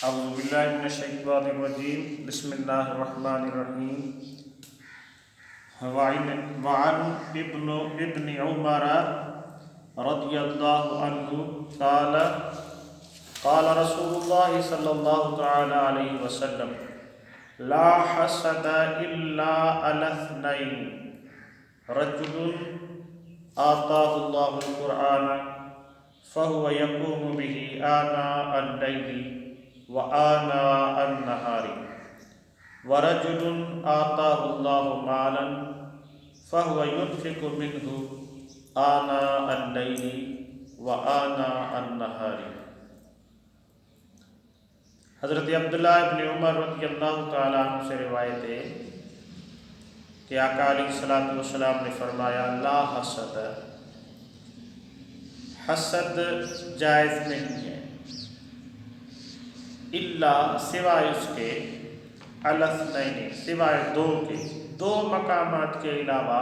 اعوذ باللہ من الشیطان الرجیم بسم اللہ الرحمن الرحیم وعن ابن عمر رضی اللہ عنہ قال رسول اللہ صلی اللہ تعالی علیہ وسلم لا حسد الا علی اثنین رجل آتاہ اللہ القرآن فهو يقوم به آناء الليل وآناء النهار ورجل آتاه الله مالا فهو ينفق منه آناء الليل وآناء النهار۔ حضرت عبداللہ ابن عمر رضی اللہ تعالیٰ عنہ سے روایت ہے کہ آقا علیہ الصلوۃ والسلام نے فرمایا لا حسد، حسد جائز نہیں ہے، الا سوائے اس کے، الاثنین سوائے دو کے، دو مقامات کے علاوہ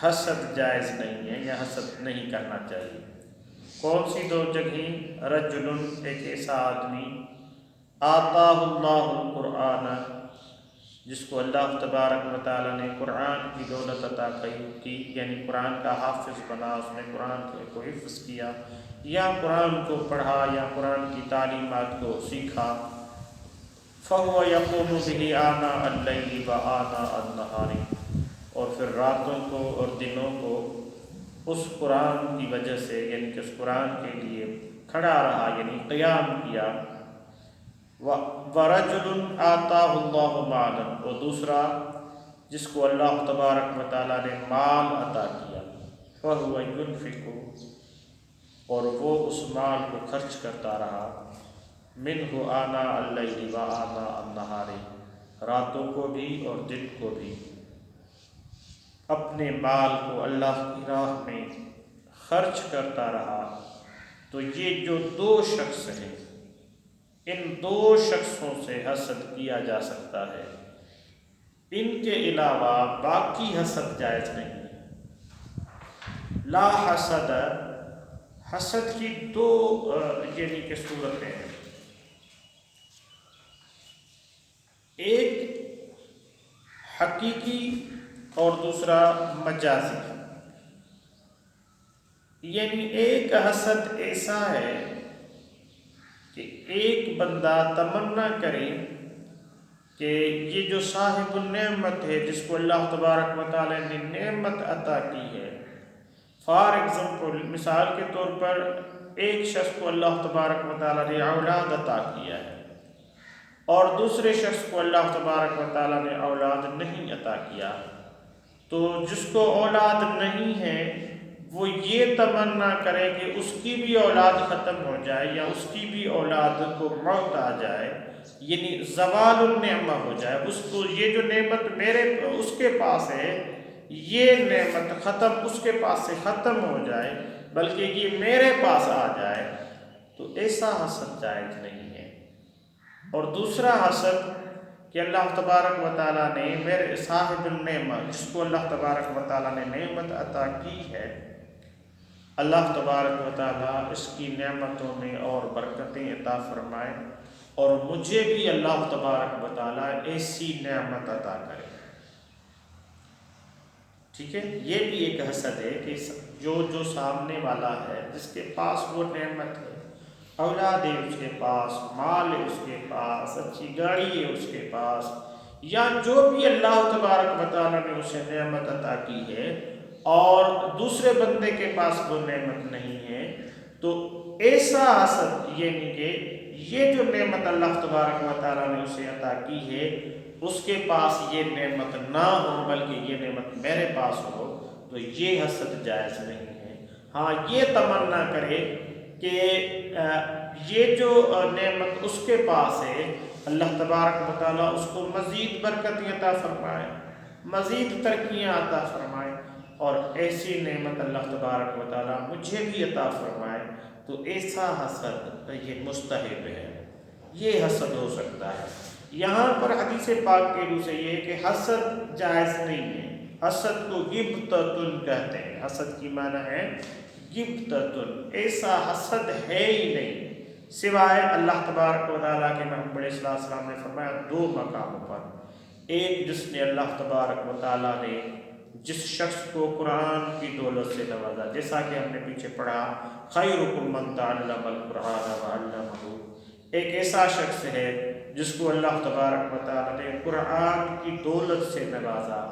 حسد جائز نہیں ہے یا حسد نہیں کرنا چاہیے۔ کون سی دو جگہیں؟ رجل ایک ایسا آدمی، آتاہ اللہ القرآن جس کو اللہ تبارک و تعالیٰ نے قرآن کی دولت عطا کی، یعنی قرآن کا حافظ بنا، اس نے قرآن کو حفظ کیا یا قرآن کو پڑھا یا قرآن کی تعلیمات کو سیکھا، فَهُوَ يَقُومُ بِهِ آنَاءَ اللَّيْلِ وَآنَاءَ النَّهَارِ، اور پھر راتوں کو اور دنوں کو اس قرآن کی وجہ سے، یعنی کہ اس قرآن کے لیے کھڑا رہا، یعنی قیام کیا۔ وَرَجُلٌ آتَاهُ اللَّهُ مَالًا، اور دوسرا جس کو اللہ تبارک و تعالیٰ نے مال عطا کیا، فَهُوَ يُنْفِقُ، اور وہ اس مال کو خرچ کرتا رہا، مِنْهُ آنَاءَ اللَّيْلِ وَآنَاءَ النَّهَارِ، راتوں کو بھی اور دن کو بھی اپنے مال کو اللہ کی راہ میں خرچ کرتا رہا۔ تو یہ جو دو شخص ہیں، ان دو شخصوں سے حسد کیا جا سکتا ہے، ان کے علاوہ باقی حسد جائز نہیں ہے۔ لا حسد، حسد کی دو یعنی کہ صورتیں ہیں، ایک حقیقی اور دوسرا مجازی۔ یعنی ایک حسد ایسا ہے کہ ایک بندہ تمنا کرے کہ یہ جو صاحب النعمت ہے، جس کو اللہ تبارک و تعالیٰ نے نعمت عطا کی ہے، فار ایگزامپل مثال کے طور پر ایک شخص کو اللہ تبارک و تعالیٰ نے اولاد عطا کیا ہے اور دوسرے شخص کو اللہ تبارک و تعالیٰ نے اولاد نہیں عطا کیا، تو جس کو اولاد نہیں ہے وہ یہ تمنا کرے کہ اس کی بھی اولاد ختم ہو جائے یا اس کی بھی اولاد کو موت آ جائے، یعنی زوال النعمہ ہو جائے، اس کو یہ جو نعمت اس کے پاس ہے، یہ نعمت اس کے پاس سے ختم ہو جائے، بلکہ یہ میرے پاس آ جائے، تو ایسا حسد جائز نہیں ہے۔ اور دوسرا حسد کہ اللہ تبارک و تعالیٰ نے میرے صاحب النعمت، جس کو اللہ تبارک و تعالیٰ نے نعمت عطا کی ہے، اللہ تبارک و تعالیٰ اس کی نعمتوں میں اور برکتیں عطا فرمائے اور مجھے بھی اللہ تبارک و تعالیٰ ایسی نعمت عطا کرے۔ ٹھیک ہے، یہ بھی ایک حسد ہے کہ جو سامنے والا ہے، جس کے پاس وہ نعمت ہے، اولاد ہے اس کے پاس، مال ہے اس کے پاس، اچھی گاڑی ہے اس کے پاس، یا جو بھی اللہ تبارک و تعالیٰ نے اسے نعمت عطا کی ہے اور دوسرے بندے کے پاس وہ نعمت نہیں ہے، تو ایسا حسد، یعنی کہ یہ جو نعمت اللہ تبارک و تعالیٰ نے اسے عطا کی ہے، اس کے پاس یہ نعمت نہ ہو بلکہ یہ نعمت میرے پاس ہو، تو یہ حسد جائز نہیں ہے۔ ہاں، یہ تمنا کرے کہ یہ جو نعمت اس کے پاس ہے، اللہ تبارک و تعالیٰ اس کو مزید برکتیں عطا فرمائے، مزید ترقیاں عطا فرمائے، اور ایسی نعمت اللہ تبارک و تعالیٰ مجھے بھی عطا فرمائے، تو ایسا حسد یہ مستحب ہے، یہ حسد ہو سکتا ہے۔ یہاں پر حدیث پاک کے روح سے یہ ہے کہ حسد جائز نہیں ہے، حسد کو غبطۃ کہتے ہیں، حسد کی معنی ہے غبطۃ، ایسا حسد ہے ہی نہیں سوائے اللہ تبارک و تعالیٰ کے محبوب علیہ السلام نے فرمایا 2 مقاموں پر، ایک جس نے اللہ تبارک و تعالیٰ نے جس شخص کو قرآن کی دولت سے نوازا، جیسا کہ ہم نے پیچھے پڑھا خیرکم من تعلم القرآن وعلمہ، ایک ایسا شخص ہے جس کو اللہ تبارک و تعالیٰ نے قرآن کی دولت سے نوازا،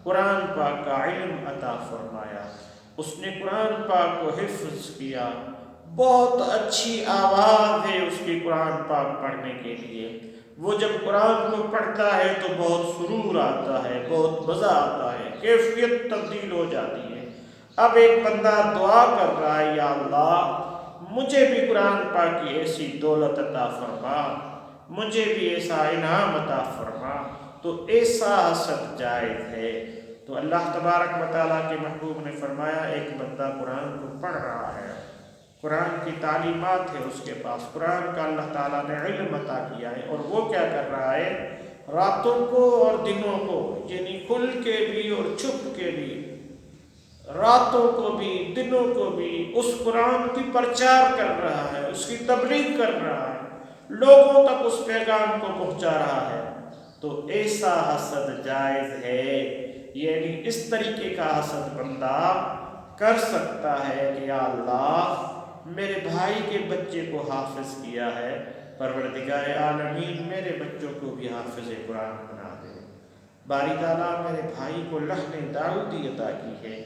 قرآن پاک کا علم عطا فرمایا، اس نے قرآن پاک کو حفظ کیا، بہت اچھی آواز ہے اس کی قرآن پاک پڑھنے کے لیے، وہ جب قرآن کو پڑھتا ہے تو بہت سرور آتا ہے، بہت مزہ آتا ہے، کیفیت تبدیل ہو جاتی ہے۔ اب ایک بندہ دعا کر رہا ہے، یا اللہ مجھے بھی قرآن پاک کی ایسی دولت عطا فرما، مجھے بھی ایسا انعام عطا فرما، تو ایسا حسد جائز ہے۔ تو اللہ تبارک و تعالیٰ کے محبوب نے فرمایا ایک بندہ قرآن کو پڑھ رہا ہے، قرآن کی تعلیمات ہے اس کے پاس، قرآن کا اللہ تعالیٰ نے علم عطا کیا ہے، اور وہ کیا کر رہا ہے، راتوں کو اور دنوں کو، یعنی کھل کے بھی اور چھپ کے بھی، راتوں کو بھی دنوں کو بھی اس قرآن کی پرچار کر رہا ہے، اس کی تبلیغ کر رہا ہے، لوگوں تک اس پیغام کو پہنچا رہا ہے، تو ایسا حسد جائز ہے۔ یعنی اس طریقے کا حسد بندہ کر سکتا ہے کہ یا اللہ میرے بھائی کے بچے کو حافظ کیا ہے، پروردگار عالمین میرے بچوں کو بھی حافظ قرآن بنا دے، باری تعالیٰ میرے بھائی کو لحن داؤدی عطا کی ہے،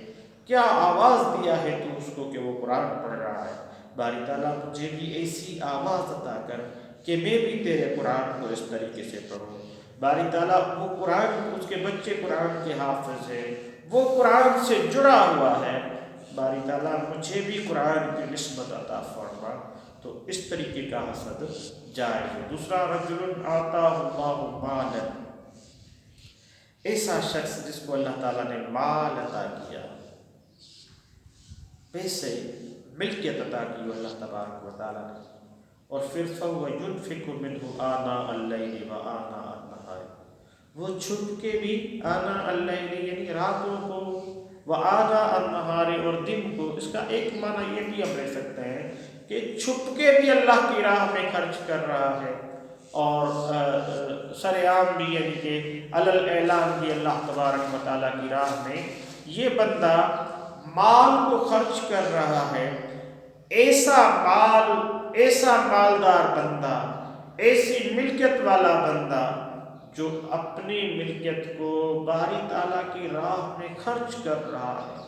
کیا آواز دیا ہے تو اس کو کہ وہ قرآن پڑھ رہا ہے، باری تعالیٰ مجھے بھی ایسی آواز عطا کر کہ میں بھی تیرے قرآن کو اس طریقے سے پڑھوں، باری تعالیٰ وہ قرآن، اس کے بچے قرآن کے حافظ ہے، وہ قرآن سے جڑا ہوا ہے، باری تعالیٰ مجھے بھی قرآن کی نسبت عطا فرما، تو اس طریقے کا حسد جائز ہے۔ دوسرا رجل آتاہ اللہ مالا، ایسا شخص جس کو اللہ تعالیٰ نے مال عطا کیا، پیسے، ملکیت عطا کی اللہ تبارک و تعالیٰ نے، اور پھر فَهُوَ يُنْفِقُ مِنْهُ آنَاءَ اللَّيْلِ وَآنَاءَ النَّهَارِ، وہ چھپ کے بھی آناء اللیل یعنی راتوں کو، وآناء النہار اور دن کو، اس کا ایک معنی یہ بھی ہم لے سکتے ہیں کہ چھپ کے بھی اللہ کی راہ میں خرچ کر رہا ہے، اور سر عام بھی یعنی کہ علل اعلان بھی اللہ تبارک و تعالیٰ کی راہ میں یہ بندہ مال کو خرچ کر رہا ہے، ایسا مالدار بندہ، ایسی ملکیت والا بندہ جو اپنی ملکیت کو باری تعالیٰ کی راہ میں خرچ کر رہا ہے،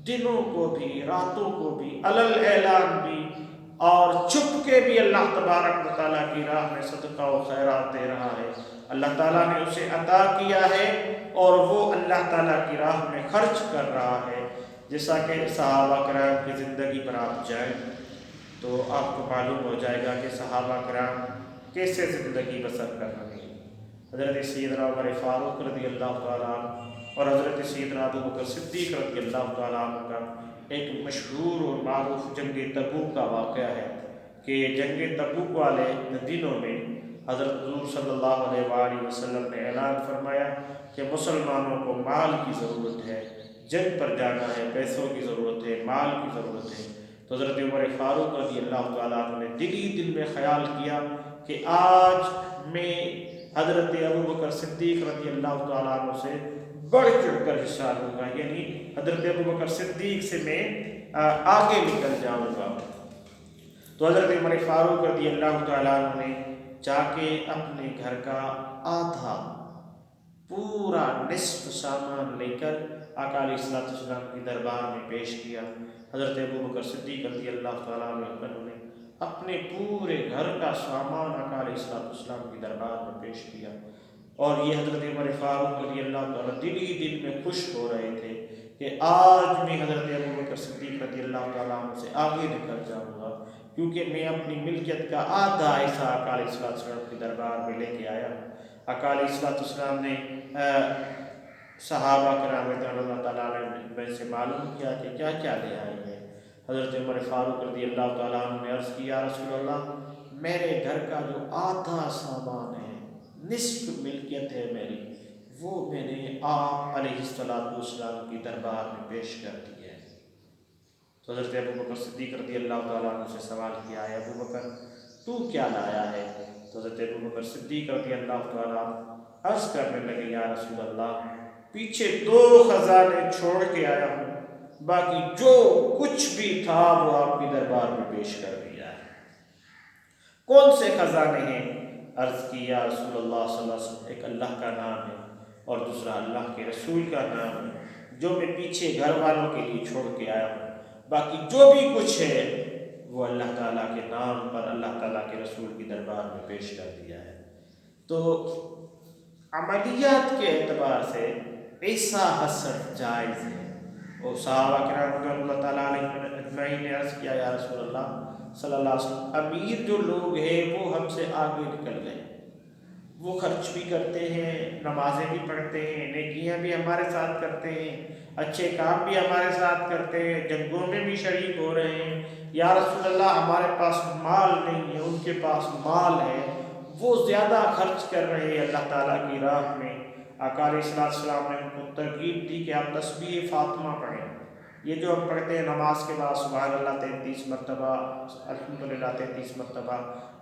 دنوں کو بھی راتوں کو بھی، علل اعلان بھی اور چھپ کے بھی اللہ تبارک و تعالیٰ کی راہ میں صدقہ و خیرات دے رہا ہے، اللہ تعالیٰ نے اسے عطا کیا ہے اور وہ اللہ تعالیٰ کی راہ میں خرچ کر رہا ہے۔ جیسا کہ صحابہ کرام کی زندگی پر آپ جائیں تو آپ کو معلوم ہو جائے گا کہ صحابہ کرام کیسے زندگی بسر کر رہے ہیں۔ حضرت سیدنا عمر فاروق رضی اللہ تعالیٰ عنہ اور حضرت سیدنا ابو بکر صدیق رضی اللہ تعالیٰ عنہ کا ایک مشہور اور معروف جنگ تبوک کا واقعہ ہے کہ جنگ تبوک والے دنوں میں حضرت حضور صلی اللہ علیہ وآلہ وسلم نے اعلان فرمایا کہ مسلمانوں کو مال کی ضرورت ہے، جنگ پر جانا ہے، پیسوں کی ضرورت ہے، مال کی ضرورت ہے، تو حضرت عمر فاروق رضی اللہ تعالیٰ عنہ نے دل میں خیال کیا کہ آج میں حضرت ابو بکر صدیق رضی اللہ تعالیٰ عنہ سے بڑھ چڑھ کر حصہ لوں گا، یعنی حضرت ابو بکر صدیق سے میں آگے نکل جاؤں گا۔ تو حضرت عمر فاروق رضی اللہ تعالیٰ عنہ نے جا کے اپنے گھر کا آدھا پورا نصف سامان لے کر آقا علیہ السلام کی دربار میں پیش کیا۔ حضرت ابو بکر صدیق رضی اللہ تعالیٰ عنہ نے اپنے پورے گھر کا سامان آقا علیہ السلام کی دربار میں پیش کیا، اور یہ حضرت عمر فاروق رضی اللہ تعالیٰ دل میں خوش ہو رہے تھے کہ آج میں حضرت ابو بکر صدیق رضی اللہ تعالیٰ عنہ سے آگے نکل جاؤں گا، کیونکہ میں اپنی ملکیت کا آدھا حصہ آقا علیہ السلام کی دربار میں لے کے آیا۔ آقا علیہ السلام نے صحابہ کرام رضی اللہ تعالیٰ عنہ سے معلوم کیا کہ کیا کیا لے آئے ہیں۔ حضرت عمر فاروق رضی اللہ تعالیٰ عنہ نے عرض کیا یا رسول اللہ، میرے گھر کا جو آدھا سامان ہے، نصف ملکیت ہے میری، وہ میں نے آپ علیہ السلام کی دربار میں پیش کر دی ہے۔ تو حضرت ابو بکر صدیق رضی اللہ تعالیٰ عنہ سے سوال کیا ہے ابو بکر تو کیا لایا ہے؟ تو حضرت ابو بکر صدیق رضی اللہ تعالیٰ عرض کرنے لگے یا رسول اللہ پیچھے 2 خزانے چھوڑ کے آیا ہوں، باقی جو کچھ بھی تھا وہ آپ کے دربار میں پیش کر دیا ہے۔ کون سے خزانے ہیں؟ عرض کی یا رسول اللہ صلی اللہ علیہ وسلم ایک اللہ کا نام ہے اور دوسرا اللہ کے رسول کا نام ہے جو میں پیچھے گھر والوں کے لیے چھوڑ کے آیا ہوں، باقی جو بھی کچھ ہے وہ اللہ تعالیٰ کے نام پر اللہ تعالیٰ کے رسول کی دربار میں پیش کر دیا ہے۔ تو عملیات کے اعتبار سے ایسا حسد جائز ہے۔ اور صحابہ کرام رضوان اللہ تعالیٰ علیہ اجمعین نے عرض کیا یا رسول اللہ صلی اللہ علیہ وسلم امیر جو لوگ ہیں وہ ہم سے آگے نکل گئے، وہ خرچ بھی کرتے ہیں، نمازیں بھی پڑھتے ہیں، نیکیاں بھی ہمارے ساتھ کرتے ہیں، اچھے کام بھی ہمارے ساتھ کرتے ہیں، جنگوں میں بھی شریک ہو رہے ہیں، یا رسول اللہ ہمارے پاس مال نہیں ہے، ان کے پاس مال ہے، وہ زیادہ خرچ کر رہے ہیں اللہ تعالیٰ کی راہ میں۔ آقا علیہ السلام نے ان کو ترغیب دی کہ آپ تسبیح فاطمہ پڑھیں، یہ جو ہم پڑھتے ہیں نماز کے بعد سبحان اللہ 33 مرتبہ، الحمدللہ 33 مرتبہ،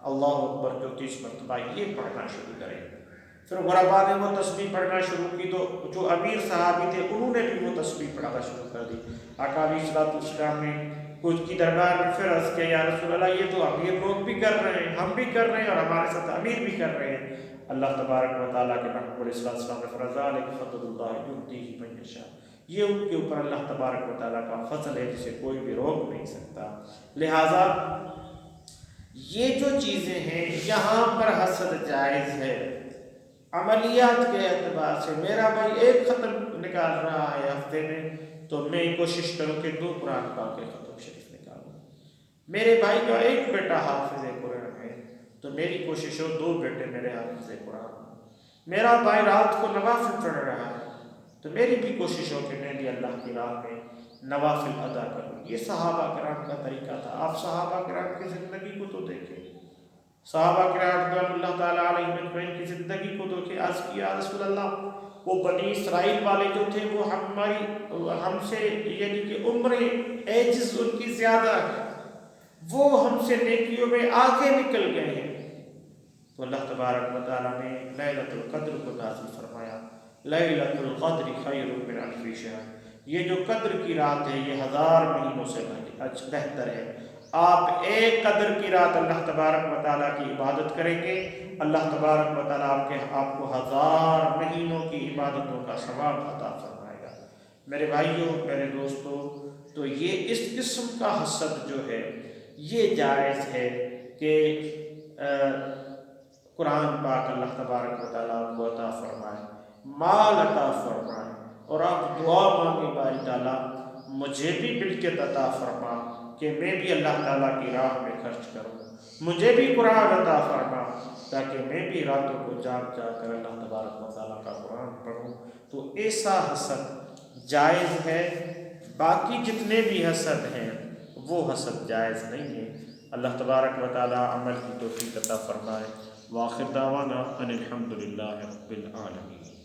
اللہ اکبر 34 مرتبہ، یہ پڑھنا شروع کریں۔ پھر غربا نے وہ تسبیح پڑھنا شروع کی تو جو امیر صحابی تھے انہوں نے بھی وہ تسبیح پڑھنا شروع کر دی۔ آقا علیہ السلام نے خود کی دربار میں پھر عرض کیا یا رسول اللہ یہ تو امیر لوگ بھی کر رہے ہیں، ہم بھی کر رہے ہیں اور ہمارے ساتھ امیر بھی کر رہے ہیں۔ اللہ تبارک و تعالیٰ کے محبوب علیہ السلام نے فرمایا ذالک فضل اللہ یؤتیہ من یشاء، یہ ان کے اوپر اللہ تبارک و تعالیٰ کا فضل ہے جسے کوئی بھی روک نہیں سکتا۔ لہٰذا یہ جو چیزیں ہیں یہاں پر حسد جائز ہے۔ عملیات کے اعتبار سے میرا بھائی ایک ختم نکال رہا ہے ہفتے میں تو میں کوشش کروں کہ 2 قرآن پاک کے ختم شریف نکالوں۔ میرے بھائی کا ایک بیٹا حافظ قرآن ہے تو میری کوشش ہو 2 بیٹے میرے حافظ قرآن ہوں۔ میرا بھائی رات کو نوافل پڑھ رہا ہے تو میری بھی کوشش ہو کہ میں بھی اللہ کی راہ میں نوافل ادا کروں۔ یہ صحابہ کرام کا طریقہ تھا۔ آپ صحابہ کرام کی زندگی کو تو دیکھیں، صحابہ کرام رضوان اللہ تعالیٰ علیہ اجمعین کی زندگی کو دیکھیں۔ عرض کیا رسول اللہ وہ بنی اسرائیل والے جو تھے وہ ہم سے یعنی کہ عمریں ایجز ان کی زیادہ ہے، وہ ہم سے نیکیوں میں آگے نکل گئے ہیں۔ تو اللہ تبارک و تعالیٰ نے لیلۃ القدر کو نازل فرمایا، لیلۃ القدر خیر من الف شہر، یہ جو قدر کی رات ہے یہ 1000 مہینوں سے بہتر ہے۔ آپ ایک قدر کی رات اللہ تبارک و تعالیٰ کی عبادت کریں گے، اللہ تبارک و تعالیٰ آپ کو 1000 مہینوں کی عبادتوں کا ثواب عطا فرمائے گا۔ میرے بھائیوں، میرے دوستوں، تو یہ اس قسم کا حسد جو ہے یہ جائز ہے کہ قرآن پاک اللہ تبارک و تعالیٰ آپ کو عطا فرمائے، مال عطا فرمائے، اور آپ دعا مانگے باری تعالیٰ مجھے بھی ملکیت عطا فرما کہ میں بھی اللہ تعالیٰ کی راہ میں خرچ کروں، مجھے بھی قرآن عطا فرما تاکہ میں بھی راتوں کو جاگ کر اللہ تبارک و تعالیٰ کا قرآن پڑھوں۔ تو ایسا حسد جائز ہے، باقی جتنے بھی حسد ہیں وہ حسد جائز نہیں ہے۔ اللہ تبارک و تعالیٰ عمل کی توفیق عطا فرمائے۔ وآخر دعوانا ان الحمد للہ رب العالمین۔